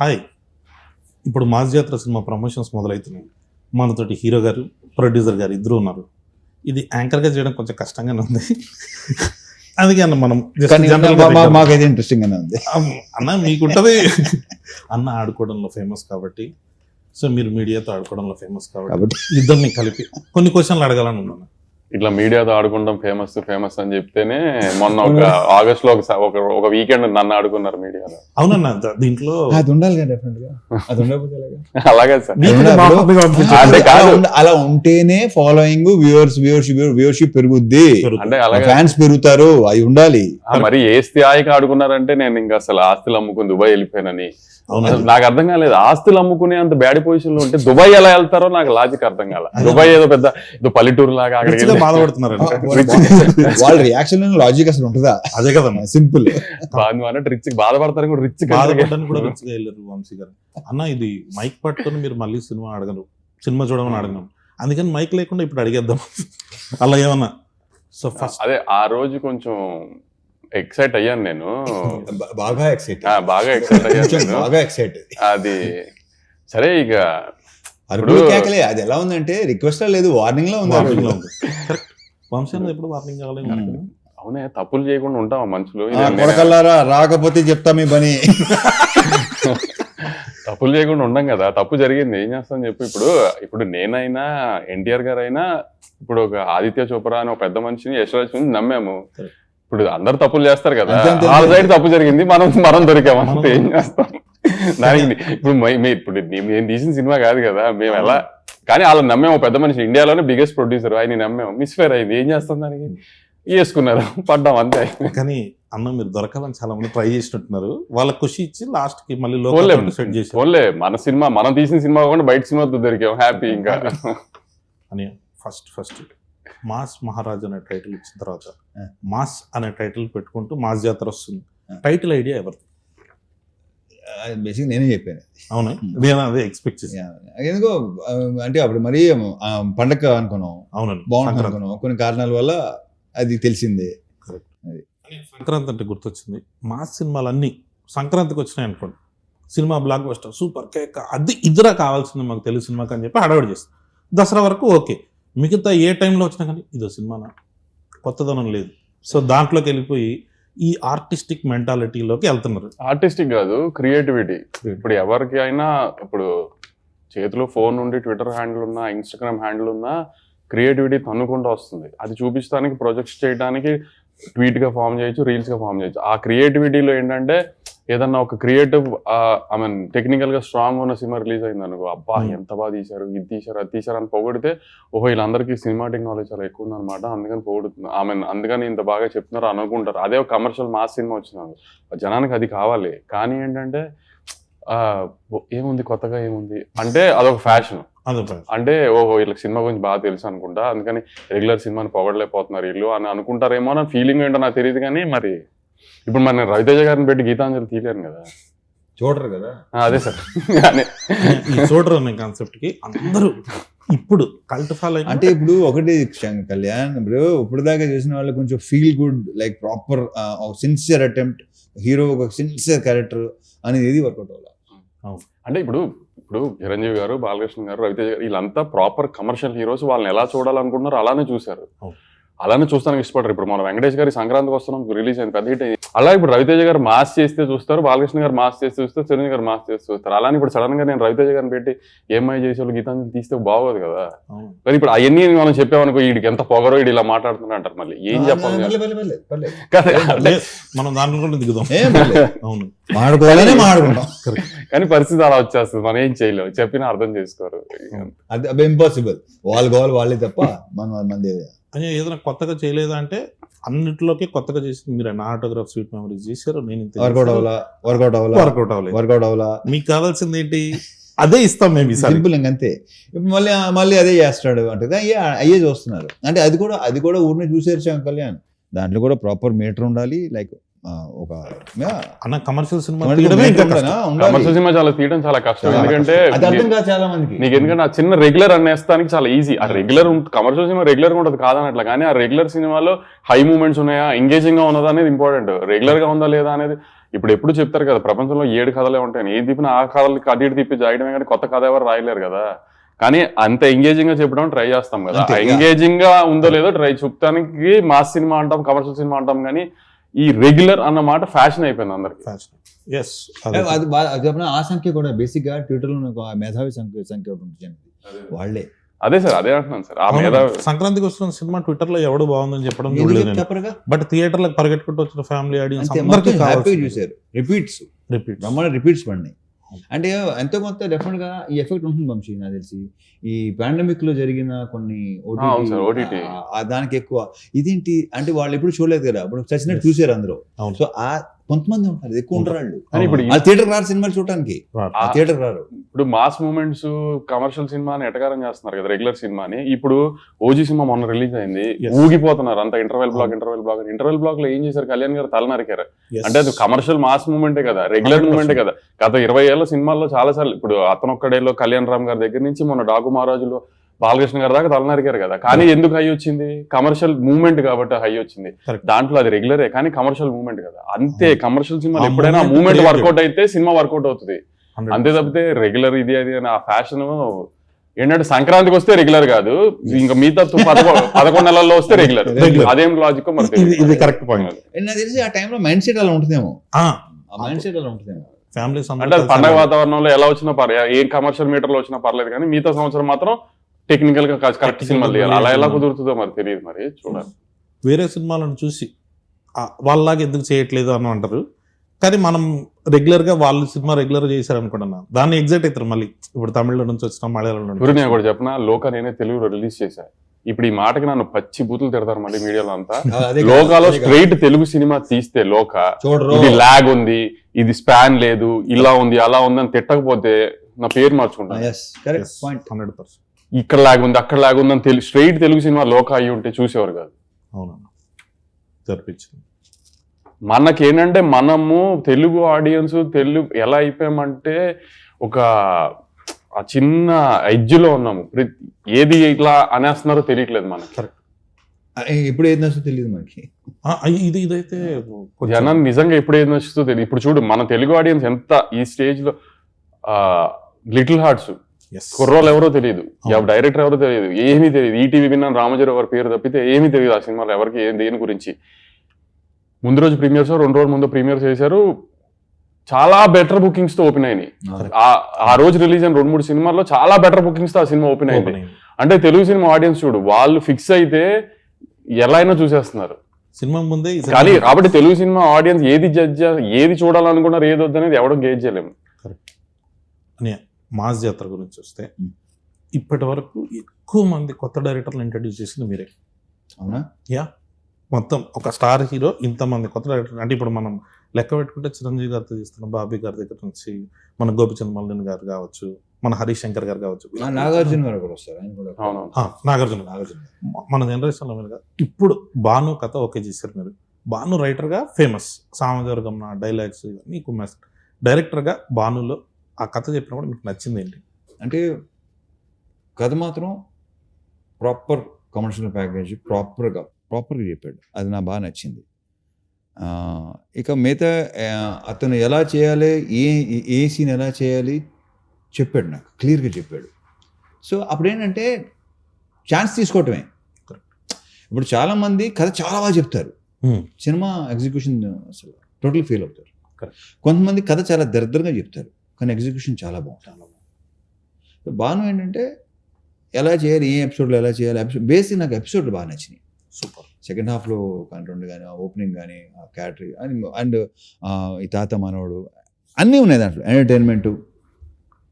Hi, ఇప్పుడు mass జాతర cinema promotions మొదలవుతున్నాయి. మనతోటి హీరో గారు, ప్రొడ్యూసర్ గారు ఇద్దరు ఉన్నారు. ఇది యాంకర్గా చేయడం కొంచెం కష్టంగానే ఉంది. అందుకే అన్న మనం మాకైతే ఇంట్రెస్టింగ్ గానే ఉంది. అన్న మీకుంటది అన్న ఆడుకోవడంలో ఫేమస్ కాబట్టి, సో మీరు మీడియాతో ఆడుకోవడంలో ఫేమస్ కాబట్టి ఇద్దరిని కలిపి కొన్ని క్వశ్చన్లు అడగాలని ఉన్నాను. ఇట్లా మీడియాతో ఆడుకుంటాం ఫేమస్ అని చెప్తేనే మొన్న ఒక ఆగస్ట్ లో ఒక వీకెండ్ నన్ను ఆడుకున్నారు మీడియాలో. అవునన్నా, దీంట్లో అది ఉండాలి కదా, డెఫినెట్ గా అది ఉండకపోతే అలాగే సార్. అంటే అలా ఉంటేనే ఫాలోయింగ్ వ్యూవర్షిప్ పెరుగుద్ది, అంటే అలాగే ఫ్యాన్స్ పెరుగుతారు, అవి ఉండాలి. మరి ఏ స్థాయికి ఆడుకున్నారంటే నేను ఇంకా అసలు ఆస్తులు అమ్ముకుని దుబాయ్ వెళ్ళిపోయానని. నాకు అర్థం కాలేదు, ఆస్తులు అమ్ముకునే అంత బ్యాడ్ పొజిషన్ లో ఉంటే దుబాయ్ ఎలా వెళ్తారో నాకు లాజిక్ అర్థం కాల. దుబాయ్ ఏదో పెద్ద పల్లెటూరు లాగా అక్కడికి బాధపడుతున్నారు. వాళ్ళ రియాక్షన్ లాజిక్ అసలు ఉంటుందా? అదే కదా సింపుల్. రిచ్ బాధపడతారు కూడా, రిచ్ కూడా రిచ్గా వెళ్ళారు వంశీ గారు. అన్న ఇది మైక్ పట్టుకొని మీరు మళ్ళీ సినిమా అడగరు, సినిమా చూడమని అడగను, అందుకని మైక్ లేకుండా ఇప్పుడు అడిగేద్దాం అలా ఏమన్నా. సో ఫస్ట్ అదే ఆ రోజు కొంచెం ఎక్సైట్ అయ్యాను నేను, బాగా ఎక్సైట్ అయ్యాను. అది సరే, ఇక కేకలే. అది ఎలా ఉందంటే రిక్వెస్ట్ లేదు, వార్నింగ్ లో ఉంది. వంశీ ఎప్పుడు వార్నింగ్ కావాలి. అవునే, తప్పులు చేయకుండా ఉంటావా మనుషులు? కొడకల్లారా రాకపోతే చెప్తా మీ పని. తప్పులు చేయకుండా ఉండం కదా, తప్పు జరిగింది ఏం చేస్తాం చెప్పు. ఇప్పుడు నేనైనా ఎన్టీఆర్ గారు అయినా, ఇప్పుడు ఒక ఆదిత్య చోప్రా అని ఒక పెద్ద మనిషిని, యశ్వరాజ్ నమ్మాము. ఇప్పుడు అందరు తప్పులు చేస్తారు కదా, వాళ్ళ సైడ్ తప్పు జరిగింది, మనం దొరికామంటే ఏం చేస్తాం దానికి. ఇప్పుడు నేను తీసిన సినిమా కాదు కదా, మేము ఎలా కానీ వాళ్ళని నమ్మాము. పెద్ద మనిషి, ఇండియాలోనే బిగ్గెస్ట్ ప్రొడ్యూసర్, ఆయన నమ్మాము. మిస్ఫేర్ అయింది, ఏం చేస్తాం దానికి, వేసుకున్నారు, పడ్డాం అంతే. కానీ అన్న మీరు దొరకాలని చాలా మంది ట్రై చేసినట్టున్నారు, వాళ్ళకి ఖుషి ఇచ్చి లాస్ట్ కి మళ్ళీ సెట్ చేసి ఓన్లే మన సినిమా, మనం తీసిన సినిమా కాకుండా బయట సినిమాతో దొరికాం, హ్యాపీ. ఇంకా అని ఫస్ట్ మాస్ మహారాజ్ అనే టైటిల్ ఇచ్చిన తర్వాత మాస్ అనే టైటిల్ పెట్టుకుంటూ మాస్ జాతర వస్తుంది. టైటిల్ ఐడియా ఎవరు? బేసిక్ నేనే చెప్పాను. అవునా, నేను అదే ఎక్స్పెక్ట్ చేశాను. ఎందుకో అంటే అప్పుడు మరీ పండగ అనుకున్నాం, అవునండి బాగుంటుంది అనుకున్నాం, కొన్ని కారణాల వల్ల అది తెలిసిందే. సంక్రాంతి అంటే గుర్తొచ్చింది, మాస్ సినిమాలన్నీ సంక్రాంతికి వచ్చినాయి అనుకోండి, cinema block buster super cake, అది ఇద్దరా కావాల్సింది మాకు తెలుగు సినిమాకి అని చెప్పి హడావిడి చేస్తాం. దసరా వరకు ఓకే, మిగతా ఏ టైంలో వచ్చినా కానీ ఇదో సినిమానా, కొత్తదనం లేదు. సో దాంట్లోకి వెళ్ళిపోయి ఈ ఆర్టిస్టిక్ మెంటాలిటీలోకి వెళ్తున్నారు. ఆర్టిస్టిక్ కాదు, క్రియేటివిటీ. ఇప్పుడు ఎవరికి అయినా ఇప్పుడు చేతిలో ఫోన్ ఉండి ట్విట్టర్ హ్యాండిల్ ఉన్నా, ఇన్స్టాగ్రామ్ హ్యాండిల్ ఉన్నా, క్రియేటివిటీ తన్నుకుంటూ వస్తుంది. అది చూపించడానికి, ప్రొజెక్ట్స్ చేయడానికి ట్వీట్ గా ఫామ్ చేయొచ్చు, రీల్స్ గా ఫామ్ చేయొచ్చు. ఆ క్రియేటివిటీలో ఏంటంటే ఏదన్నా ఒక క్రియేటివ్ టెక్నికల్ గా స్ట్రాంగ్ ఉన్న సినిమా రిలీజ్ అయింది అనుకో, అబ్బా ఎంత బాగా తీశారు, ఇది తీశారు, అది తీశారు అని పొగిడితే, ఓహో వీళ్ళందరికీ సినిమాటిక్ నాలెడ్జ్ చాలా ఎక్కువ ఉందన్నమాట, అందుకని పొగుడుతుంది, అందుకని ఇంత బాగా చెప్తున్నారు అనుకుంటారు. అదే ఒక కమర్షియల్ మాస్ సినిమా వచ్చినాను, జనానికి అది కావాలి. కానీ ఏంటంటే ఏముంది కొత్తగా, ఏముంది అంటే అదొక ఫ్యాషన్. అంటే ఓహో వీళ్ళకి సినిమా గురించి బాగా తెలుసు అనుకుంటా, అందుకని రెగ్యులర్ సినిమాని పొగడలేకపోతున్నారు వీళ్ళు అని అనుకుంటారేమో అని ఫీలింగ్ ఏంటో నాకు తెలియదు. కానీ మరి ఇప్పుడు మన రవితేజ గారిని పెట్టి గీతాంజలి తీయలేరు కదా, చూడరు కదా. అదే సార్, చూడరు అనే కాన్సెప్ట్ కి అందరూ ఇప్పుడు కల్ట్ ఫాలో. అంటే ఇప్పుడు ఒకటి కళ్యాణ్, ఇప్పుడు దాకా చేసిన వాళ్ళు కొంచెం feel good, like proper sincere attempt, hero ఒక సిన్సియర్ క్యారెక్టర్ అనేది ఏది వర్కౌట్ అవ్వాలి. అంటే ఇప్పుడు చిరంజీవి గారు, బాలకృష్ణ గారు, రవితేజ గారు వీళ్ళంతా ప్రాపర్ కమర్షియల్ హీరోస్. వాళ్ళని ఎలా చూడాలనుకుంటున్నారు అలానే చూశారు, అలానే చూస్తానికి ఇష్టపడరు. ఇప్పుడు మన వెంకటేష్ గారి సంక్రాంతికి వస్తున్నాం రిలీజ్ అయింది, పెద్ద హిట్ అయింది. అలా ఇప్పుడు రవితేజ గారు మాస్ చేస్తే చూస్తారు, బాలకృష్ణ గారు మాస్ చేస్తే చూస్తారు, చిరంజీవి గారు మాస్ చేస్తే చూస్తారు. అలానే ఇప్పుడు సడన్ గా నేను రవితేజ గారిని పెట్టి ఏమై చేసే గీతాంజలి తీస్తే బాగోదు కదా. మరి ఇప్పుడు అవన్నీ మనం చెప్పామనుకో, వీడికి ఎంత పొగరో, వీడు ఇలా మాట్లాడుతున్నా అంటారు, మళ్ళీ ఏం చెప్పాలి మనం దాంట్లో కూడా దిగుదాం. అవును, కానీ పరిస్థితి అలా వచ్చేస్తుంది, మనం ఏం చేయలేము, చెప్పినా అర్థం చేసుకోరు. అది ఇంపాసిబుల్, వాళ్ళు కావాలి వాళ్ళే తప్ప మన అని. ఏదైనా కొత్తగా చేయలేదా అంటే అన్నింటిలోకి కొత్తగా చేసి మీరు నా ఆటోగ్రాఫ్ స్వీట్ మెమరీస్ చేశారు, నేను వర్కౌట్ అవ్వలా. మీకు కావాల్సింది ఏంటి, అదే ఇస్తాం మేము, సింపుల్ అంతే. ఇప్పుడు మళ్ళీ అదే చేస్తాడు అంటే అయ్యే చూస్తున్నారు. అంటే అది కూడా ఊరిని చూసేసాం కళ్యాణ్, దాంట్లో కూడా ప్రాపర్ మీటర్ ఉండాలి, లైక్ ఒక అన్న కమర్షియల్ సినిమా commercial తీయడమే ఇంకా ఉండాలా? కష్టం. ఉండాలి. కమర్షియల్ సినిమా చాలా తీయడం చాలా కష్టం, చాలా ఎందుకంటే కష్టం. అది అర్థం కాదు చాలా మందికి. నీకు ఎందుకంటే ఆ చిన్న రెగ్యులర్ అనేస్తానికి చాలా ఈజీ. ఆ రెగ్యులర్ కమర్షియల్ సినిమా రెగ్యులర్ గా ఉంటుంది కాదనట్లా, కానీ ఆ రెగ్యులర్ సినిమాలో హై మూమెంట్స్ ఉన్నాయా, ఎంగేజింగ్ గా ఉన్నదా అనేది ఇంపార్టెంట్. రెగ్యులర్ గా ఉందా లేదా అనేది ఇప్పుడు ఎప్పుడు చెప్తారు కదా, ప్రపంచంలో 7 కథలే ఉంటాయి, ఏ తిప్పినా ఆ కథలకి అటు ఇటు తిప్పి చేయడమే, కానీ కొత్త కథ ఎవరు రాయలేరు కదా. కానీ అంత ఎంగేజింగ్ గా చెప్పడం ట్రై చేస్తాం కదా, అంతే, ఎంగేజింగ్ గా ఉందో లేదో ట్రై చూపడానికి మాస్ సినిమా అంటాం, కమర్షియల్ సినిమా అంటాం, కానీ ఈ రెగ్యులర్ అన్న మాట ఫ్యాషన్ అయిపోయింది అందరికి. Yes, అది చెప్పిన ఆ సంఖ్య కూడా బేసిక్ గా ట్విట్టర్ లో నాకు ఆ మేధావి సంఖ్య ఒకటి ఉంటుంది వాళ్ళే. అదే సార్, అదే అంటున్నాను సార్. ఆ మీద సంక్రాంతికి వస్తున్న సినిమా ట్విట్టర్ లో ఎవడు బాగుందని చెప్పడం ఎందుకు చూడలేదు, చెప్పరుగా? బట్ థియేటర్లకు పరిగెట్టుకుంటూ వచ్చిన ఫ్యామిలీ ఆడియన్స్ అంతే, అందరికీ మొత్తం హ్యాపీగా కావాలి చూశారు. Repeats repeat. బ్రహ్మాండ రిపీట్స్ పడినాయి. అంటే ఎంతో కొంత డెఫినెట్ గా ఈ ఎఫెక్ట్ ఉంటుంది వంశీ, నాకు తెలిసి ఈ పాండమిక్ లో జరిగిన కొన్ని అవును సార్, OTT. దానికి ఎక్కువ ఇదేంటి అంటే వాళ్ళు ఎప్పుడు చూడలేదు కదా, అప్పుడు చచ్చినట్టు చూసారు అందరూ. అవును. సో ఆ కొంతమంది ఉంటారు, ఎక్కువ ఉంటారు వాళ్ళు. కానీ ఇప్పుడు వాళ్ళు థియేటర్ రారు సినిమాలు చూడటానికి, థియేటర్ రారు. ఇప్పుడు మాస్ మూమెంట్స్ కమర్షియల్ సినిమాని ఎటకారం చేస్తున్నారు కదా, రెగ్యులర్ సినిమాని. ఇప్పుడు ఓజీ సినిమా మొన్న రిలీజ్ అయింది, Yes. ఊగిపోతున్నారు అంత ఇంటర్వెల్ బ్లాక్ లో ఏం చేశారు, కళ్యాణ్ గారు తల నరికారు. అంటే అది కమర్షియల్ మాస్ మూమెంటే కదా, రెగ్యులర్ 100%. మూమెంటే కదా. గత 20 ఏళ్ల సినిమాల్లో చాలా సార్లు, ఇప్పుడు అతనొక్కడేలో కళ్యాణ్ రామ్ గారి దగ్గర నుంచి మొన్న డాకు మహారాజులో బాలకృష్ణ గారి దాకా తలనరికారు కదా. కానీ ఎందుకు హై వచ్చింది, కమర్షియల్ మూమెంట్ కాబట్టి హై వచ్చింది. Correct. దాంట్లో అది రెగ్యులరే కానీ కమర్షియల్ మూమెంట్ కదా. అంతే, కమర్షియల్ సినిమా ఆ ఎప్పుడైనా moment మూమెంట్ creative. వర్కౌట్ అయితే సినిమా వర్కౌట్ అవుతుంది. 100%. అంతే తప్పితే రెగ్యులర్ ఇది అది అని ఆ ఫ్యాషన్ ఏంటంటే సంక్రాంతికి వస్తే రెగ్యులర్ కాదు, ఇంకా మిగతా 11 నెలల్లో వస్తే రెగ్యులర్. Regular. అదేం లాజిక్ ఇది కరెక్ట్ పాయింట్. నాకు తెలిసి ఆ టైంలో మైండ్ సెట్ అలా ఉంటుందేమో, ఆ మైండ్ సెట్ అలా ఉంటుందేమో. ఫ్యామిలీస్ అంటే అది పండగ వాతావరణంలో ఎలా వచ్చినా పర్లేదు, ఏ కమర్షియల్ మీటర్ లో వచ్చినా పర్లేదు, కానీ మిగతా సంవత్సరం మాత్రం టెక్నికల్ గా కరెక్ట్ సినిమాలు తీయాలి. అలా ఎలా కుదురుతుందో మరి తెలియదు, మరి చూడాలి. వేరే సినిమాలను చూసి వాళ్ళలాగా ఎందుకు చేయట్లేదు అని అంటారు, కానీ మనం రెగ్యులర్ గా వాళ్ళు సినిమా రెగ్యులర్ చేశారు అనుకుంటున్నా దాన్ని ఎగ్జైట్ అవుతారు. మళ్ళీ ఇప్పుడు తమిళ నుంచి వచ్చిన మలయాళం ఇప్పుడు నేను కూడా చెప్పిన లోక నేనే తెలుగులో రిలీజ్ చేశాను. ఇప్పుడు ఈ మాటకి నన్ను పచ్చి బూతులు తిడతారు మళ్ళీ మీడియాలో అంతా. లోకాలో స్ట్రైట్ తెలుగు సినిమా తీస్తే లోక ఇది లాగ్ ఉంది, ఇది స్పాన్ లేదు, ఇలా ఉంది అలా ఉంది అని తిట్టకపోతే నా పేరు మార్చుకుంటాను. 100%. ఇక్కడ లాగ్ ఉంది అక్కడ లాగ్ ఉంది అని స్ట్రైట్ తెలుగు సినిమా లోక అయ్యి ఉంటే చూసేవారు కాదు. అవునన్నా జరిపించింది. మనకేంటంటే మనము తెలుగు ఆడియన్స్ తెలుగు ఎలా అయిపోయామంటే ఒక ఆ చిన్న ఎడ్జ్లో ఉన్నాము, ఏది ఇట్లా అనేస్తున్నారో తెలియట్లేదు మనకి. ఇప్పుడు ఏది నచ్చో తెలియదు మనకి. ఇదైతే జనాన్ని నిజంగా ఎప్పుడు ఏది నచ్చుతో తెలియదు. ఇప్పుడు చూడు మన తెలుగు ఆడియన్స్ ఎంత ఈ స్టేజ్ లో లిటిల్ హార్ట్స్ కుర్రోలు ఎవరో తెలియదు, డైరెక్టర్ ఎవరో తెలియదు, ఏమీ తెలియదు. ఈటీవీ విన్నాను రామజీరావు ఎవరి పేరు తప్పితే ఏమీ తెలియదు ఆ సినిమాలో ఎవరికి దేని గురించి. ముందు రోజు ప్రీమియర్స్ 2 రోజుల ముందు ప్రీమియర్ చేశారు, చాలా బెటర్ బుకింగ్స్ తో ఓపెన్ అయినాయి. ఆ రోజు రిలీజ్ అయిన 2-3 సినిమాల్లో చాలా బెటర్ బుకింగ్స్ తో ఆ సినిమా ఓపెన్ అయింది. అంటే తెలుగు సినిమా ఆడియన్స్ చూడు, వాళ్ళు ఫిక్స్ అయితే ఎలా అయినా చూసేస్తున్నారు సినిమా ముందే. కానీ కాబట్టి తెలుగు సినిమా ఆడియన్స్ ఏది చూడాలనుకున్నారు ఏది వద్దనేది ఎవడో గేజ్ చేయలేము. మాస్ జాతర గురించి వస్తే ఇప్పటి వరకు ఎక్కువ మంది కొత్త డైరెక్టర్లు ఇంట్రడ్యూస్ చేసింది మీరే. అవునా? యా, మొత్తం ఒక స్టార్ హీరో ఇంతమంది కొత్త డైరెక్టర్. అంటే ఇప్పుడు మనం లెక్క పెట్టుకుంటే చిరంజీవి గారితో తీస్తున్నాం, బాబీ గారి దగ్గర నుంచి మన గోపిచంద్ మల్లిన్ గారు కావచ్చు, మన హరీష్ శంకర్ గారు కావచ్చు, నాగార్జున గారు కూడా వస్తారు. నాగార్జున మన జనరేషన్ లో మీరు ఇప్పుడు భాను కథ ఓకే చేశారు మీరు. భాను రైటర్ గా ఫేమస్, సామజవర్గం డైలాగ్స్ ఇవన్నీ కుమ్మేస్తారు. డైరెక్టర్ గా భానులో ఆ కథ చెప్పినప్పుడు మీకు నచ్చింది ఏంటి? అంటే కథ మాత్రం ప్రాపర్ కమర్షియల్ ప్యాకేజ్ ప్రాపర్గా చెప్పాడు, అది నాకు బాగా నచ్చింది. ఇక మిగతా అతను ఎలా చేయాలి, ఏ సీన్ ఎలా చేయాలి చెప్పాడు, నాకు క్లియర్గా చెప్పాడు. సో అప్పుడు ఏంటంటే ఛాన్స్ తీసుకోవటమే. ఇప్పుడు చాలామంది కథ చాలా బాగా చెప్తారు, సినిమా ఎగ్జిక్యూషన్ అసలు టోటల్ ఫెయిల్ అవుతారు. కొంతమంది కథ చాలా దరిద్రంగా చెప్తారు కానీ ఎగ్జిక్యూషన్ చాలా బాగుంటుంది. బాను ఏంటంటే ఎలా చేయాలి, ఏ ఎపిసోడ్లో ఎలా చేయాలి, బేసిక్ నాకు ఎపిసోడ్లు బాగా నచ్చినాయి. సూపర్. సెకండ్ హాఫ్లో కంటెంట్ కానీ ఓపెనింగ్ కానీ క్యాటరీ అండ్ ఈ తాత మనోడు అన్నీ ఉన్నాయి దాంట్లో, ఎంటర్టైన్మెంటు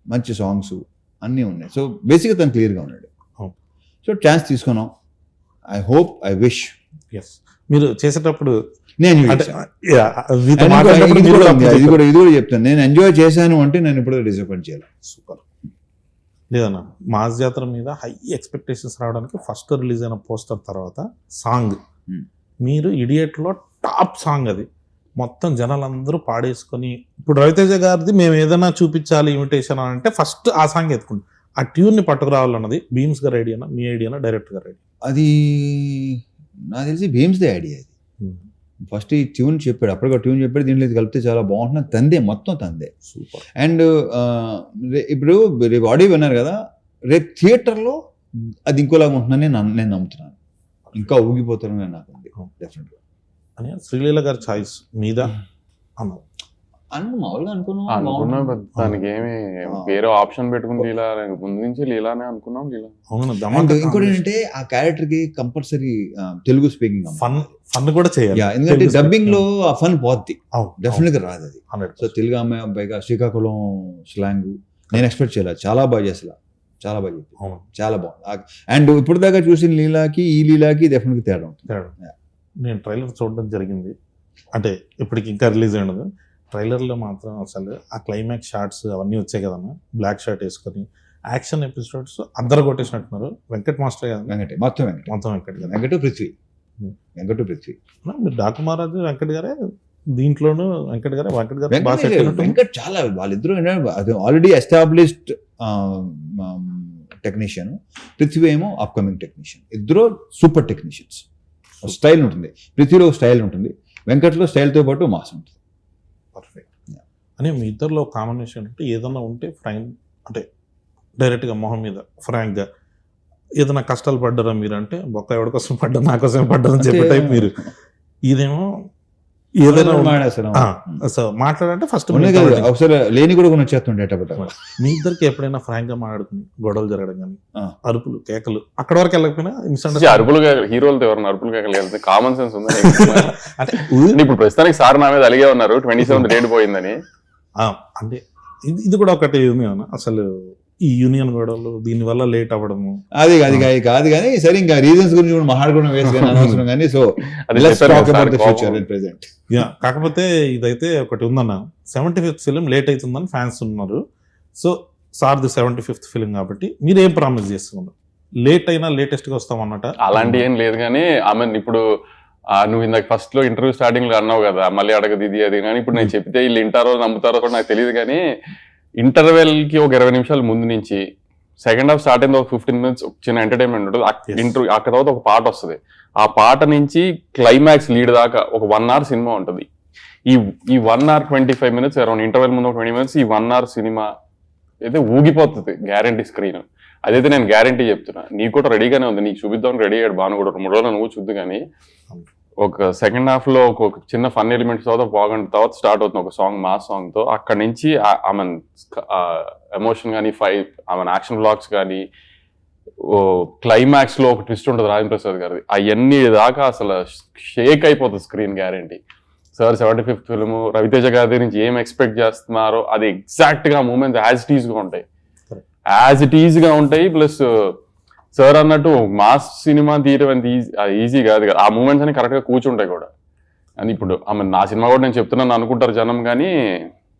మంచి సాంగ్స్ అన్నీ ఉన్నాయి. సో బేసిక్గా తను క్లియర్గా ఉన్నాడు. సో ఛాన్స్ తీసుకున్నాం. I hope, I wish. Yes, మీరు చేసేటప్పుడు నేను ఇది కూడా చెప్తాను, నేను ఎంజాయ్ చేశాను అంటే నేను ఇప్పుడు డిసప్పాయింట్ చేయాలి. సూపర్. లేదన్నా, మాస్ జాతర మీద హై ఎక్స్పెక్టేషన్స్ రావడానికి ఫస్ట్ రిలీజ్ అయిన పోస్టర్ తర్వాత సాంగ్, మీరు ఇడియట్లో టాప్ సాంగ్ అది. మొత్తం జనాలందరూ పాడేసుకొని, ఇప్పుడు రవితేజ గారిది మేము ఏదైనా చూపించాలి ఇమిటేషన్ అని అంటే ఫస్ట్ ఆ సాంగ్ ఎత్తుకుంటాం. ఆ ట్యూన్ ని పట్టుకురావాలన్నది భీమ్స్ గారి ఐడియానా, మీ ఐడియానా, డైరెక్టర్ గారి ఐడియా? అది నాకు తెలిసి భీమ్స్దే ఐడియా అది. ఫస్ట్ ఈ ట్యూన్ చెప్పాడు, అప్పటికే ట్యూన్ చెప్పాడు, దీంట్లో ఇది కలిపితే చాలా బాగుంటుంది, తందే మొత్తం తందే. సూపర్. అండ్ ఇప్పుడు రేపు ఆడియో విన్నారు కదా, రేపు థియేటర్లో అది ఇంకోలాగా ఉంటుందని నేను నమ్ముతున్నాను. ఇంకా ఊగిపోతారని నాకు ఉంది డెఫినెట్గా. అని శ్రీలీల గారి చాయిస్ మీద అన్నారు. మామూలుగా అనుకున్నాం, దానికి ఏమి వేరే ఆప్షన్ పెట్టుకుని లీలా, ముందు నుంచి లీలానే అనుకున్నాం. లీలా ఇంకోటి ఏంటంటే ఆ క్యారెక్టర్ కి కంపల్సరీ తెలుగు స్పీకింగ్ ఫన్ కూడా చేయాలి. ఎందుకంటే డబ్బింగ్ లో ఆ ఫన్ పోద్ది, డెఫినెట్ గా రాదు అది. సో తెలుగు అమ్మాయి అబ్బాయిగా శ్రీకాకుళం స్లాంగ్ నేను ఎక్స్పెక్ట్ చేయలేదు, చాలా బాగా చేసలా, చాలా బాగా చెప్పి, చాలా బాగుంది. అండ్ ఇప్పుడు దాకా చూసిన లీలాకి ఈ లీలాకి డెఫినెట్ గా తేడా ఉంటుంది. నేను ట్రైలర్ చూడడం జరిగింది, అంటే ఇప్పటికి ఇంకా రిలీజ్ అయినది. ట్రైలర్లో మాత్రం అసలు ఆ క్లైమాక్స్ షార్ట్స్ అవన్నీ వచ్చాయి కదన్నా, బ్లాక్ షర్ట్ వేసుకొని యాక్షన్ ఎపిసోడ్స్ అందరు కొట్టేసినట్టున్నారు. వెంకట్ మాస్టర్ కదా, మొత్తం వెంకట్ పృథ్వీ. మీరు డాకు మహారాజు వెంకట్ గారే, దీంట్లోనూ వెంకట్ గారు వెంకట్ చాలా, వాళ్ళిద్దరూ ఆల్రెడీ ఎస్టాబ్లిష్డ్ టెక్నీషియన్, పృథ్వీ ఏమో అప్కమింగ్ టెక్నీషియన్. ఇద్దరు సూపర్ టెక్నీషియన్స్. స్టైల్ ఉంటుంది, పృథ్వీలో స్టైల్ ఉంటుంది, వెంకట్లో స్టైల్తో పాటు మాస్ ఉంటుంది. పర్ఫెక్ట్. అని మీ ఇద్దరిలో కాంబినేషన్ అంటే ఏదన్నా ఉంటే ఫ్రాంక్, అంటే డైరెక్ట్గా మొహం మీద ఫ్రాంక్గా ఏదైనా కష్టాలు పడ్డారా మీరు అంటే, బొక్క ఎవరికోసం పడ్డా నా కోసం పడ్డారని చెప్పే టైప్ మీరు. ఇదేమో ఏదైనా మాట్లాడంటే ఫస్ట్ ఒకసారి లేని కూడా వచ్చేస్తుండే. మీ ఇద్దరికి ఎప్పుడైనా ఫ్రాంక్ గా మాట్లాడుకుని గొడవలు జరగడం కానీ, అరుపులు కేకలు అక్కడ వరకు వెళ్ళకపోయినా అరుపులు హీరోలతో ఎవరైనా అరుపులు కేకలు కామన్ సెన్స్ ఉంది అంటే ఇప్పుడు ప్రస్తుతానికి సార్ నా మీద అలిగే ఉన్నారు 27 డేట్ పోయిందని. అంటే ఇది కూడా ఒకటి ఉంది అన్న, అసలు ఈ యూనియన్ గొడవలు దీని వల్ల లేట్ అవ్వడము అది కాదు కానీ సరే, ఇంకా రీజన్స్ గురించి కూడా మాట్లాడుకోవడం వేసుకుని కానీ. సో కాకపోతే ఇదైతే ఒకటి ఉందన్న, 75th ఫిలిం లేట్ అవుతుందని ఫ్యాన్స్ ఉన్నారు. సో సార్ది 75th ఫిలిం కాబట్టి మీరు ఏం ప్రామిస్ చేస్తున్నారు? లేట్ అయినా లేటెస్ట్ గా వస్తామన్నట అలాంటి ఏం లేదు. కానీ ఆమె ఇప్పుడు నువ్వు ఇందాక ఫస్ట్ లో ఇంటర్వ్యూ స్టార్టింగ్ లో అన్నావు కదా, మళ్ళీ అడగదు ఇది అది, కానీ ఇప్పుడు నేను చెప్తే వీళ్ళు వింటారో నమ్ముతారో కూడా నాకు తెలియదు. కానీ ఇంటర్వెల్ కి ఒక 20 నిమిషాల ముందు నుంచి సెకండ్ హాఫ్ స్టార్ట్ అయింది, ఒక 15 minutes చిన్న ఎంటర్టైన్మెంట్ ఉంటుంది. ఇంటర్వ్యూ ఆ తర్వాత ఒక పాట వస్తుంది, ఆ పాట నుంచి క్లైమాక్స్ లీడ్ దాకా ఒక 1 hour సినిమా ఉంటుంది. ఈ 1 hour 25 minutes అరౌండ్ ఇంటర్వెల్ ముందు 20 minutes, ఈ 1 hour సినిమా అయితే ఊగిపోతుంది గ్యారంటీ స్క్రీన్. అదైతే నేను గ్యారంటీ చెప్తున్నా. నీకు కూడా రెడీగానే ఉంది, నీకు చూపిద్దాం రెడీ అయ్యాడు బాను కూడా, 3 రోజులు నువ్వు చూద్దు. కానీ ఒక సెకండ్ హాఫ్ లో ఒక చిన్న ఫన్ ఎలిమెంట్స్ తర్వాత బాగుంటుంది, తర్వాత స్టార్ట్ అవుతుంది ఒక సాంగ్, మాస్ సాంగ్ తో. అక్కడ నుంచి ఆమె ఎమోషన్ కానీ, ఆమె యాక్షన్ బ్లాక్స్ కానీ, క్లైమాక్స్ లో ఒక ట్విస్ట్ ఉంటుంది రాజేంద్ర ప్రసాద్ గారిది, అవన్నీ దాకా అసలు షేక్ అయిపోతుంది screen guarantee. Sir 75th film, Ravi Teja గారి నుంచి ఏం ఎక్స్పెక్ట్ చేస్తున్నారో అది ఎగ్జాక్ట్ గా మూమెంట్స్ యాజ్ ఇట్ ఈజ్ గా ఉంటాయి. ప్లస్ సార్ అన్నట్టు మాస్ సినిమా తీయడం అంత ఈజీ కాదు కదా, ఆ మూమెంట్స్ అని కరెక్ట్ గా కూర్చుంటాయి కూడా. అని ఇప్పుడు నా సినిమా కూడా నేను చెప్తున్నాను అనుకుంటారు జనం, కానీ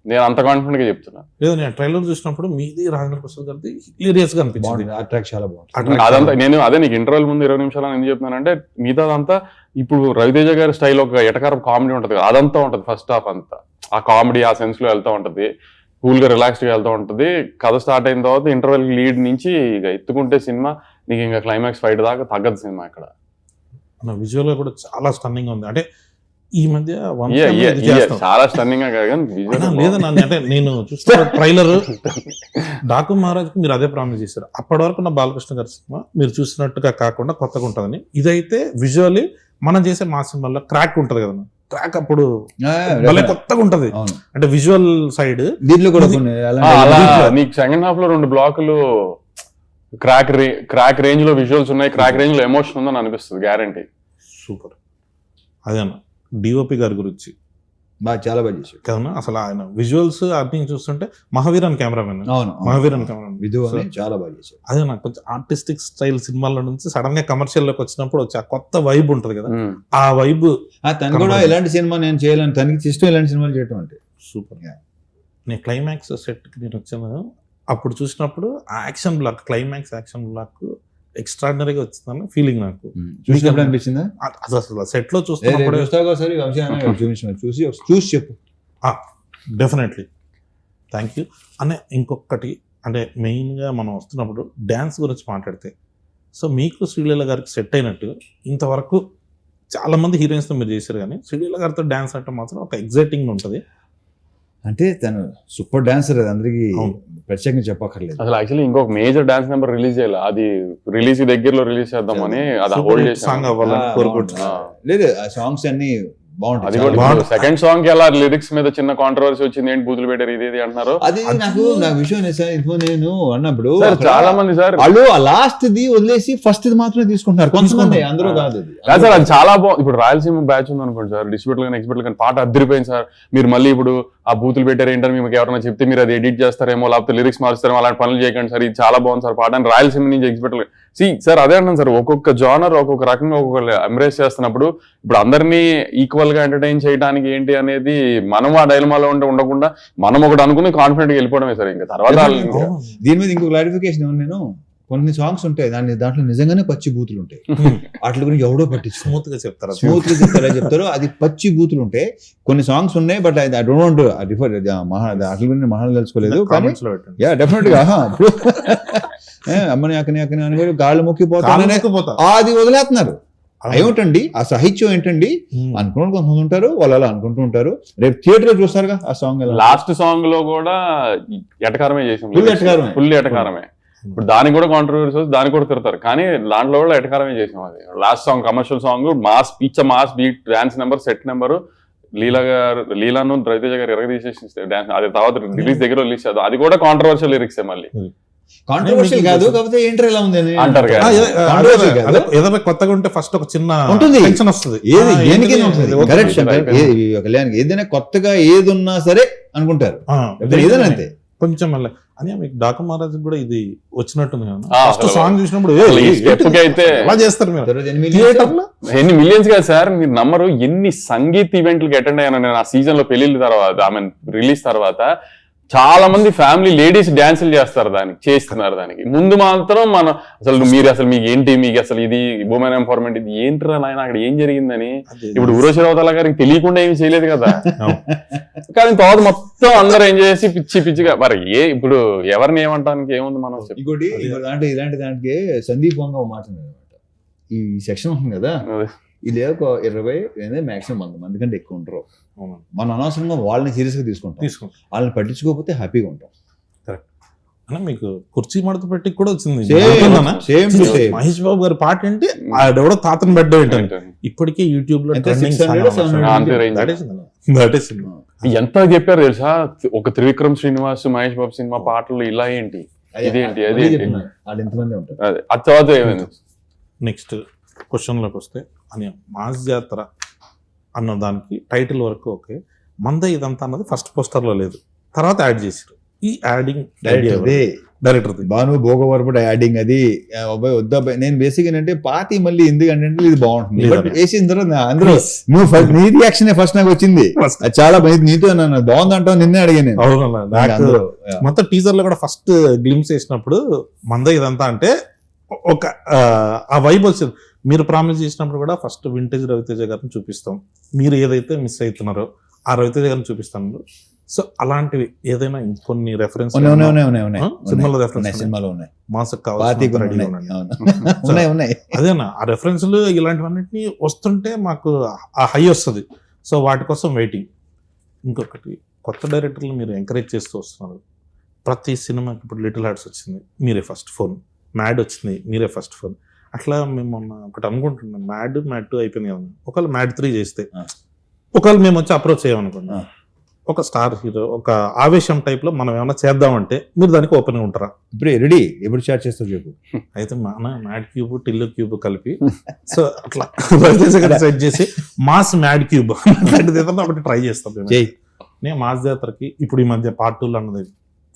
నేను అంత కాన్ఫిడెంట్ గా చెప్తున్నా. లేదు, నేను ట్రైలర్ చూసినప్పుడు మీది రాజేంద్ర ప్రసాద్ గారిది హిలేరియస్ గా అనిపించింది, చాలా బాగుంది. అదంతా నేను అదే నీకు ఇంటర్వెల్ ముందు 20 నిమిషాలు ఎందుకు చెప్తున్నానంటే, మిగతా అదంతా ఇప్పుడు రవితేజ గారి స్టైల్ ఒక ఎటకారం కామెడీ ఉంటుంది కదా, అదంతా ఉంటుంది. ఫస్ట్ హాఫ్ అంతా ఆ కామెడీ ఆ సెన్స్ లో వెళ్తూ ఉంటది, కూల్ గా రిలాక్స్డ్ గా వెళ్తూ ఉంటది. కథ స్టార్ట్ అయిన తర్వాత ఇంటర్వెల్ లీడ్ నుంచి ఇక ఎత్తుకుంటే సినిమా నీకు ఇంకా క్లైమాక్స్ ఫైట్ దాకా తగ్గదు సినిమా. ఇక్కడ విజువల్ గా కూడా చాలా స్టన్నింగ్ ఉంది. అంటే ఈ మధ్య చాలా స్టన్నింగ్ గా లేదన్నా, అంటే నేను చూస్తున్న ట్రైలర్ డాకు మహారాజ్ కి మీరు అదే ప్రామిస్ చేశారు. అప్పటి వరకు ఉన్న బాలకృష్ణ గారి సినిమా మీరు చూసినట్టుగా కాకుండా కొత్తగా ఉంటుందని. ఇదైతే విజువల్లీ మనం చేసే మా సినిమాలో క్రాక్ ఉంటది కదా, క్రాక్ అప్పుడు కొత్తగా ఉంటది. అంటే విజువల్ సైడ్ దీంట్లో కూడా నీకు సెకండ్ హాఫ్ లో 2 బ్లాకులు క్రాక్ రేంజ్ లో విజువల్స్ ఉన్నాయి, క్రాక్ రేంజ్ లో ఎమోషన్ ఉందని అనిపిస్తుంది గ్యారంటీ. సూపర్. అదేనా డిఓపి గారి గురించి చాలా బాగా చేశాడు కదా అసలు. ఆయన విజువల్స్ అన్ని చూస్తుంటే మహావీరన్ కెమెరామెన్, మహావీరన్ కెమెరామెన్ చాలా బాగా చేశాడు. అదే నాకు కొంచెం ఆర్టిస్టిక్ స్టైల్ సినిమాల నుంచి సడన్ గా కమర్షియల్ లోకి వచ్చినప్పుడు వచ్చి ఆ కొత్త వైబ్ ఉంటది కదా, ఆ వైబ్. తను కూడా ఎలాంటి సినిమా నేను చేయాలని, తనకి ఇష్టం ఇలాంటి సినిమాలు చేయటం అంటే. సూపర్. నేను క్లైమాక్స్ సెట్ కి నేను వచ్చాను, అప్పుడు చూసినప్పుడు ఆ action block, climax action block ఎక్స్ట్రాడినరీగా వచ్చిందని ఫీలింగ్ నాకు. చూసినప్పుడు అనిపించిందా? అది అసలు సెట్ లో చూస్తున్నప్పుడు చూసి చెప్పు. Definitely thank you. అనే ఇంకొకటి అంటే మెయిన్గా మనం వస్తున్నప్పుడు డ్యాన్స్ గురించి మాట్లాడితే, సో మీకు శ్రీలీల గారికి సెట్ అయినట్టు ఇంతవరకు చాలామంది హీరోయిన్స్తో మీరు చేశారు, కానీ శ్రీలీల గారితో డ్యాన్స్ అంటే మాత్రం ఒక ఎగ్జైటింగ్ ఉంటుంది. అంటే తను సూపర్ డాన్సర్, అది అందరికి ప్రత్యేకంగా చెప్పక్కర్లేదు. అసలు యాక్చువల్లీ ఇంకొక మేజర్ డాన్స్ నెంబర్ రిలీజ్ చేయాలి, అది రిలీజ్ దగ్గరలో రిలీజ్ చేద్దామని అది హోల్డ్ చేసాం. సాంగ్ అవ్వాలని కోరుకుంటున్నా. లేదు ఆ సాంగ్స్ అన్ని అది కూడా సెకండ్ సాంగ్ కి ఎలా లిరిక్స్ మీద చిన్న కాంట్రవర్సీ వచ్చింది, ఏంటి బూతులు పెట్టారు ఇది అంటున్నారు. అది నాకు విషయం నేను అన్నప్పుడు చాలా మంది సార్ వాళ్ళు లాస్ట్ ది వదిలేసి ఫస్ట్ ది మాత్రమే తీసుకుంటున్నారు కొంతమంది, అందరూ కాదు. సార్ అది చాలా బాగుంది. ఇప్పుడు రాయలసీమ బ్యాచ్ ఉంది అనుకోండి సార్, డిస్ట్రిబ్యూటర్ కానీ ఎక్స్పర్ట్ కానీ పాట అద్దరిపోయింది సార్. మీరు మళ్ళీ ఇప్పుడు ఆ బూతులు పెట్టారు ఏంటని మీకు ఎవరైనా చెప్తే మీరు అది ఎడిట్ చేస్తారేమో, లేకపోతే లిరిక్స్ మారుస్తారేమో, అలాంటి పనులు చేయకండి సార్, ఇది చాలా బాగుంది సార్ పాట అని రాయలసీమ నుంచి ఎక్స్పర్ట్ సార్ అదే అంటాను సార్. ఒక్కొక్క జానర్ ఒక్కొక్క రకంగా ఒక్కొక్క ఎంబ్రేస్ చేస్తున్నప్పుడు ఇప్పుడు అందరినీ ఈక్వల్ గా ఎంటర్టైన్ చేయడానికి ఏంటి అనేది మనం ఆ డైలమాలో ఉండకుండా మనం ఒకటి అనుకుని కాన్ఫిడెంట్ గా వెళ్ళిపోవడమే సార్. ఇంకా తర్వాత దీని మీద ఇంకో క్లారిఫికేషన్ నేను కొన్ని సాంగ్స్ ఉంటాయి దాంట్లో నిజంగానే పచ్చి బూతులు ఉంటాయి, వాటి గురించి ఎవడో పట్టించు స్మూత్ గా చెప్తారు అది పచ్చి బూతులు ఉంటాయి. కొన్ని సాంగ్స్ ఉన్నాయి బట్ ఐ డోంట్ రిఫర్ వాటి గురించి మహాన్ తెలుసుకోలేదు, డెఫినెట్ గా అమ్మని అక్కని అని గాళ్ళు మొక్కిపోతానే అది వదిలేస్తున్నారు. ఏమిటండి ఆ సాహిత్యం ఏంటండి అనుకున్న కొంతమంది ఉంటారు, వాళ్ళు అలా అనుకుంటూ ఉంటారు. రేపు థియేటర్ లో చూస్తారుగా ఆ సాంగ్, లాస్ట్ సాంగ్ లో కూడా ఎటకారమే చేసాం, ఫుల్ ఎటకారమే. ఇప్పుడు దానికి కూడా కాంట్రవర్సీ దానికి కూడా తిడతారు, కానీ దాంట్లో కూడా ఎటకారమే చేసాం. అది last song commercial song, mass beat dance number set number లీలాను రవితేజ గారు ఎరగదీసేసి డాన్స్, అది తర్వాత రిలీజ్ దగ్గర రిలీజ్ చేద్దాం, అది కూడా కాంట్రవర్షియల్ లిరిక్స్ మళ్ళీ. కాంట్రవర్షియల్ కాదు, కాకపోతే ఏంటర్ ఎలా ఉంది అంటారు. ఏదైనా కొత్తగా ఉంటే ఫస్ట్ ఒక చిన్న ఉంటుంది, టెన్షన్ వస్తుంది. ఏదైనా కొత్తగా ఏది ఉన్నా సరే అనుకుంటారు, ఏదైనా అంతే. కొంచెం మళ్ళీ అని మీకు డాకు మహారాజ్ కూడా ఇది వచ్చినట్టుంది. ఫస్ట్ సాంగ్ చూసినప్పుడు ఎలా చేస్తారు మీరు? ఎన్ని మిలియన్స్ కాదు సార్, మీరు నమ్మరు ఎన్ని సంగీత్ ఈవెంట్లకి అటెండ్ అయ్యాను నేను ఆ సీజన్ లో పెళ్లిళ్ళ తర్వాత, ఐ మీన్ రిలీజ్ తర్వాత. చాలా మంది ఫ్యామిలీ లేడీస్ డాన్సులు చేస్తారు, చేస్తున్నారు. దానికి ముందు మాత్రం మనం అసలు మీకు ఏంటి, మీకు అసలు ఇది ఉమెన్ ఎంపవర్మెంట్ ఇది ఏంటిరా నాయన అక్కడ ఏం జరిగిందని. ఇప్పుడు ఉరోషిరావుతల గారికి తెలియకుండా ఏమి చేయలేదు కదా, కానీ తర్వాత మొత్తం అందరూ ఏం చేసి పిచ్చిగా మరి ఇప్పుడు ఎవరిని ఏమంటానికి ఏముంది మనం. ఇంకోటి ఇలాంటి దానికి సందీప్ వంగ మాట ఈ సెక్షన్ ఉంటుంది కదా, ఇది ఒక 20 మాక్సిమం 100 మంది కంటే ఎక్కువ ఉంటారు. మనం అనవసరంగా వాళ్ళని సీరియస్ గా తీసుకుంటాం, వాళ్ళని పట్టించుకోకపోతే హ్యాపీగా ఉంటాం. అన్న మీకు కుర్చీ మడత పెట్టి కూడా వచ్చింది మహేష్ బాబు గారి పాట ఏంటి, ఆడెవడో తాతను బెడ్ ఏంటంటే ఇప్పటికే యూట్యూబ్ లో ఎంత చెప్పారు తెలుసా. ఒక త్రివిక్రమ్ శ్రీనివాస్ మహేష్ బాబు సినిమా పాటలు ఇలా ఏంటి ఇదేంటి అది తర్వాత ఏమైంది. నెక్స్ట్ క్వశ్చన్ లోకి వస్తే అని మాస్ జాతర అన్న దానికి టైటిల్ వరకు ఓకే, మంద ఇదంతా అన్నది ఫస్ట్ పోస్టర్ లో లేదు, తర్వాత యాడ్ చేశారు. ఈ యాడింగ్ డైరెక్టర్ భాను భోగవరపుడు యాడింగ్ అది వద్దాబాయ్. నేను బేసిక్ ఏంటంటే పాతి మళ్ళీ ఎందుకంటే ఇది బాగుంటుంది వేసిన తర్వాత అందరూ నువ్వు నీ రియాక్షన్ ఫస్ట్ నాకు వచ్చింది, అది చాలా నీతో నన్ను బాగుంది అంటావు, నిన్నే అడిగాను నేను. మొత్తం టీజర్ లో కూడా ఫస్ట్ గ్లిమ్స్ వేసినప్పుడు మంద ఇదంతా అంటే ఒక ఆ వైబ్ వచ్చింది. మీరు ప్రామిస్ చేసినప్పుడు కూడా ఫస్ట్ వింటేజ్ రవితేజ గారిని చూపిస్తాం, మీరు ఏదైతే మిస్ అవుతున్నారో ఆ రవితేజ గారిని చూపిస్తాను. సో అలాంటివి ఏదైనా ఇంకొన్ని రెఫరెన్స్ సినిమాలో అదేనా ఆ రెఫరెన్స్లు ఇలాంటివన్నిటిని వస్తుంటే మాకు ఆ హై వస్తుంది. సో వాటి కోసం వెయిటింగ్. ఇంకొకటి కొత్త డైరెక్టర్లు మీరు ఎంకరేజ్ చేస్తూ వస్తున్నారు. ప్రతి సినిమాకి ఇప్పుడు లిటిల్ హార్ట్స్ వచ్చింది, మీరే ఫస్ట్ ఫోన్. మ్యాడ్ వచ్చింది, మీరే ఫస్ట్ ఫోన్. అట్లా మేము మొన్న ఒకటి అనుకుంటున్నాం, మ్యాడ్ 2 అయిపోయింది కదా, ఒకవేళ మ్యాడ్ 3 చేస్తే ఒకవేళ మేము వచ్చి అప్రోచ్ చేయమనుకున్నాం, ఒక స్టార్ హీరో ఒక ఆవేశం టైప్ లో మనం ఏమైనా చేద్దామంటే మీరు దానికి ఓపెన్ గా ఉంటారా? ఇప్పుడు రెడీ, ఎప్పుడు స్టార్ట్ చేస్తావు చెప్పు. అయితే మన మ్యాడ్ క్యూబ్ టిల్లు క్యూబ్ కలిపి సో అట్లా సెట్ చేసి మాస్ మ్యాడ్ క్యూబ్ ఒకటి ట్రై చేస్తాం. నేను మాస్ జాతరకి ఇప్పుడు ఈ మధ్య పార్ట్ 2 అన్నది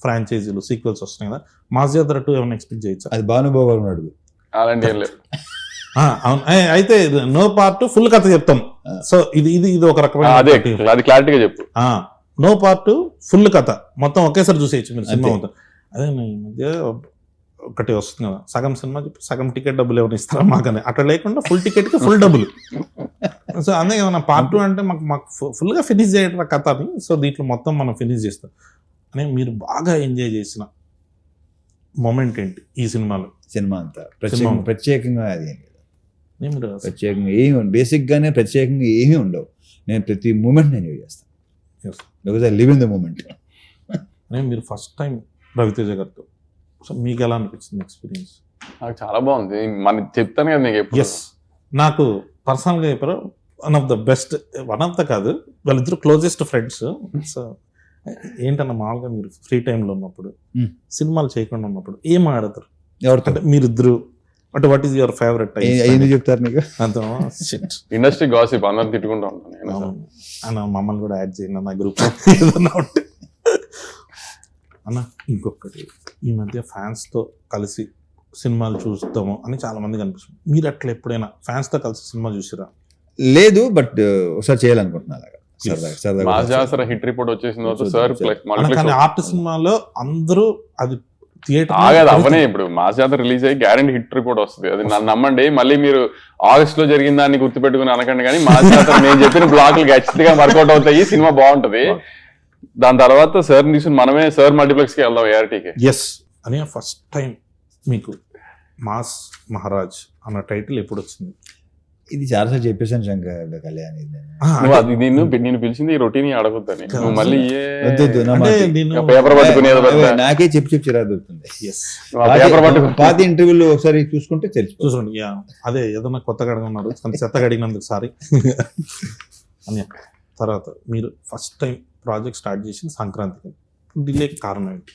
ఫ్రాంచైజీలు సీక్వెల్స్ వస్తున్నాయి కదా, మాస్ జాతర 2 ఏమైనా ఎక్స్పెక్ట్ చేయొచ్చా? అది భానుభావు అడుగు. అవును, అయితే నో పార్ట్ ఫుల్ కథ చెప్తాం. సో ఇది ఇది ఇది ఒక రకమైన క్లారిటీగా చెప్పు. నో పార్ట్ ఫుల్ కథ మొత్తం ఒకేసారి చూసేయచ్చు మీరు సినిమా మొత్తం. అదే ఈ మధ్య ఒకటి వస్తుంది కదా, సగం సినిమా చెప్పి సగం టికెట్ డబ్బులు ఏమైనా ఇస్తారా మాకని, అట్లా లేకుండా ఫుల్ టికెట్కి ఫుల్ డబ్బులు. సో అంతే కదా, పార్ట్ 2 అంటే మాకు ఫుల్గా ఫినిష్ చేయడం కథ అని. సో దీంట్లో మొత్తం మనం ఫినిష్ చేస్తాం అని. మీరు బాగా ఎంజాయ్ చేసిన మూమెంట్ ఏంటి ఈ సినిమాలో? సినిమా అంతా సినిమా. ప్రత్యేకంగా అది ఏం లేదు. నేను ప్రత్యేకంగా ఏమి ఉండదు, బేసిక్గానే ప్రత్యేకంగా ఏమీ ఉండవు. నేను ప్రతి మూమెంట్ ఎంజాయ్ చేస్తాను, because I live in the moment. మీరు ఫస్ట్ టైం రవితేజ గారితో, సో మీకు ఎలా అనిపించింది ఎక్స్పీరియన్స్? నాకు చాలా బాగుంది. మన చెప్తాను కదా మీకు ఎప్పుడు. ఎస్, నాకు పర్సనల్గా చెప్పారు one of the best, one of the కాదు, వాళ్ళిద్దరు క్లోజెస్ట్ ఫ్రెండ్స్. సో ఏంటన్నా మామూలుగా మీరు ఫ్రీ టైంలో ఉన్నప్పుడు, సినిమాలు చేయకుండా ఉన్నప్పుడు ఏం ఆడతారు? ఎవరితో అంటే మీరిద్దరు అంటే వాట్ ఈస్ యువర్ ఫేవరెట్? ఎందుకు చెప్తారు నీకు? అంత షిట్ ఇండస్ట్రీ గాసిప్ అందరు తిట్టుకుంటా ఉంటాను నేను. అన్న మమ్మల్ని కూడా యాడ్ చేయండి అన్న గ్రూప్ ఏదన్నా ఉంటే అన్న. ఇంకొకటి, ఈ మధ్య ఫ్యాన్స్తో కలిసి సినిమాలు చూస్తాము అని చాలా మంది కనిపిస్తుంది. మీరు అట్లా ఎప్పుడైనా ఫ్యాన్స్తో కలిసి సినిమా చూసిరా? లేదు, బట్ ఒకసారి చేయాలనుకుంటున్నా అలాగా. సరదాగా మాస్ జాతర హిట్ రిపోర్ట్ వచ్చేసిన తర్వాత సార్ కానీ ఆర్ట్ సినిమాలో అందరూ అది థియేటర్ ఆగదు అవనే. ఇప్పుడు మాస్ జాతర రిలీజ్ అయ్యి గ్యారెంటీ హిట్ రిపోర్ట్ వస్తుంది, అది నన్ను నమ్మండి. మళ్ళీ మీరు ఆగస్ట్ లో జరిగిన దాన్ని గుర్తుపెట్టుకుని అనకండి, కానీ మాస్ జాతర నేను చెప్పిన బ్లాక్లు ఖచ్చితంగా వర్కౌట్ అవుతాయి, సినిమా బాగుంటది. దాని తర్వాత సార్ తీసుకుని మనమే సార్ మల్టీప్లెక్స్ కి వెళ్దాం ఏఆర్టీకి. ఎస్ అని ఫస్ట్ టైం మీకు మాస్ మహారాజ్ అన్న టైటిల్ ఎప్పుడు వచ్చింది? ఇది చాలాసార్లు చెప్పేసాను శంకర్ కళ్యాణ్. నువ్వు అది నేను పిలిచింది ఈ రొటీన్ అడగొద్దని, నువ్వు మళ్ళీ పేపర్ నాకే చెప్పి చిరా దొరుకుతుంది. పేపర్ పట్టుకుని పాత ఇంటర్వ్యూలు ఒకసారి చూసుకుంటే తెలిసి చూసుకోండి. అదే ఏదన్నా కొత్తగా అడగన్నారు కానీ చెత్తగా అడిగినందుకు సారీ అని. తర్వాత మీరు ఫస్ట్ టైం ప్రాజెక్ట్ స్టార్ట్ చేసింది సంక్రాంతికి, డిలే కారణం ఏంటి?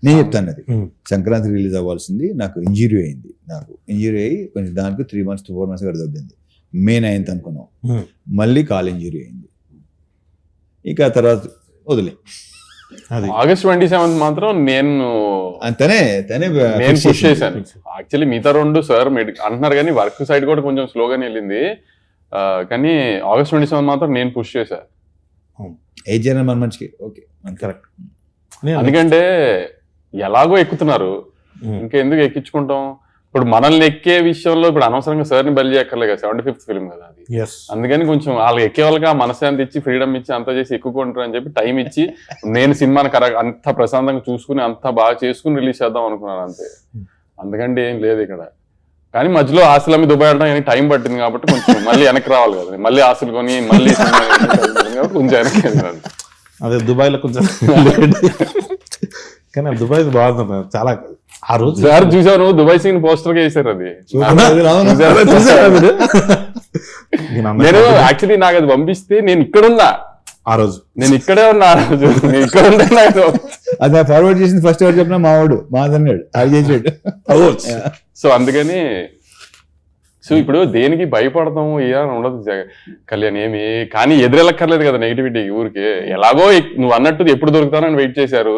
నేను చెప్తాను. అది సంక్రాంతి రిలీజ్ అవ్వాల్సింది, నాకు ఇంజురీ అయింది. నాకు ఇంజురీ అయ్యి కొంచెం దానికి 3 months to 4 months కూడా దొబ్బింది. మే 9th అనుకున్నాం, మళ్ళీ కాల్ ఇంజురీ అయింది. ఇక తర్వాత వదిలే. ఆగస్ట్ 27th మాత్రం నేను పుష్ చేశాను. యాక్చువల్లీ మిగతా 2 సార్ అంటున్నారు కానీ వర్క్ సైడ్ కూడా కొంచెం స్లోగానే వెళ్ళింది. కానీ ఆగస్ట్ 27 మాత్రం నేను పుష్ చేశాను. ఏజ్ చేయడం మన మంచికి ఓకే కరెక్ట్. ఎందుకంటే ఎలాగో ఎక్కుతున్నారు, ఇంకా ఎందుకు ఎక్కించుకుంటాం? ఇప్పుడు మనల్ని ఎక్కే విషయంలో ఇప్పుడు అనవసరంగా సార్ని బలి చేయక్కర్లేదు కదా, 75th ఫిల్మ్ కదా అది. అందుకని కొంచెం వాళ్ళకి ఎక్కే వాళ్ళకి మనశ్శాంతి ఇచ్చి ఫ్రీడమ్ ఇచ్చి అంతా చేసి ఎక్కుకుంటారు అని చెప్పి టైం ఇచ్చి నేను సినిమాని అంత ప్రశాంతంగా చూసుకుని అంత బాగా చేసుకుని రిలీజ్ చేద్దాం అనుకున్నాను అంతే. అందుకంటే ఏం లేదు ఇక్కడ. కానీ మధ్యలో ఆశలు అమ్మి దుబాయ్ వెళ్ళడం టైం పట్టింది కాబట్టి కొంచెం మళ్ళీ వెనక్కి రావాలి కదా, మళ్ళీ ఆశలు కొని మళ్ళీ కొంచెం వెనక్కి వెళ్ళాలి. అదే దుబాయ్లో కొంచెం కానీ దుబాయ్ బాగుంది చాలా. ఆ రోజు సార్ చూసాను దుబాయ్ సీన్ పోస్టర్ గా వేసారు. అది నేను యాక్చువల్లీ నాకు అది పంపిస్తే నేను ఇక్కడున్నా ఆ రోజు, నేను ఇక్కడే ఉన్నా ఆ రోజు, నేను ఇక్కడ ఉంటా. అదే ఫార్వర్డ్ చేసింది ఫస్ట్ ఎవరు చెప్పినా మావాడు మాదన్నాడు అది చేసాడు. సో అందుకని సో ఇప్పుడు దేనికి భయపడతాము ఏమైనా ఉండదు కళ్యాణ్ ఏమి. కానీ ఎదురెళ్ళక్కర్లేదు కదా నెగిటివిటీ ఊరికి. ఎలాగో నువ్వు అన్నట్టు ఎప్పుడు దొరుకుతానని వెయిట్ చేశారు,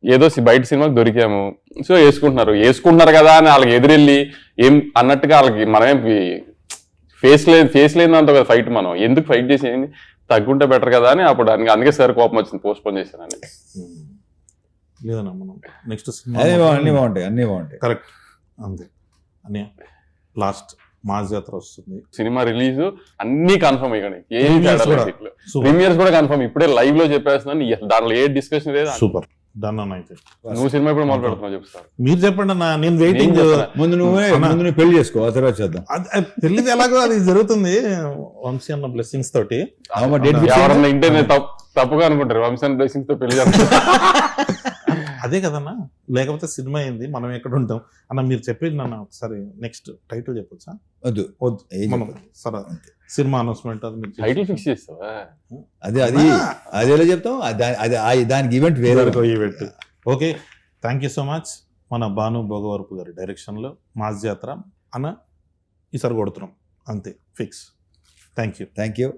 ఏదో బయట సినిమాకి దొరికాము, సో వేసుకుంటున్నారు కదా అని వాళ్ళకి ఎదురెళ్ళి ఏం అన్నట్టుగా వాళ్ళకి మనమేం ఫేస్ లేదంత కదా ఫైట్. మనం ఎందుకు ఫైట్ చేసేది, తగ్గుంటే బెటర్ కదా అని అప్పుడు అందుకే సార్ కోపం వచ్చింది, పోస్ట్ పోన్ చేశానని. లేదన్నా మనం నెక్స్ట్ అన్ని బాగుంటాయి కరెక్ట్ అంతే. అని లాస్ట్ మాస్ జాతర వస్తుంది, సినిమా రిలీజ్ అన్ని కన్ఫర్మ్. ఇక్కడ ప్రీమియర్స్ కూడా కన్ఫర్మ్. ఇప్పుడే లైవ్ లో చెప్పేస్తున్నాను, దాంట్లో ఏ డిస్కషన్ లేదు. సూపర్ డన్ అన్న. అయితే నువ్వు సినిమా ఇప్పుడు మొదలు పెడుతున్నావు చెప్తాను. మీరు చెప్పండి అన్న, నేను వెయిటింగ్. ముందు నువ్వు పెళ్లి చేసుకో, ఆ తర్వాత చేద్దాం. పెళ్లిది ఎలాగో అది జరుగుతుంది వంశీ అన్న బ్లెస్సింగ్స్ తోటి. ఎవరన్నా ఇంటర్నెట్ తప్పుగా అనుకుంటారు వంశీ అన్న బ్లెస్సింగ్స్ తో పెళ్లి అదే కదన్నా, లేకపోతే సినిమా అయింది మనం ఎక్కడ ఉంటాం అన్న. మీరు చెప్పింది అన్న ఒకసారి నెక్స్ట్ టైటిల్ చెప్పొచ్చా? వద్దు మనం సరే సినిమా అనౌన్స్మెంట్ అది మీరు టైటిల్ ఫిక్స్ చేస్తావా? అది ఎలా చెప్తాం, దానికి ఈవెంట్ వేరే event. Okay, thank you so much. మన భాను భోగవరపు గారి డైరెక్షన్లో మాస్ జాతర అన్న ఈసారి కొడుతున్నాం అంతే, ఫిక్స్. Thank you.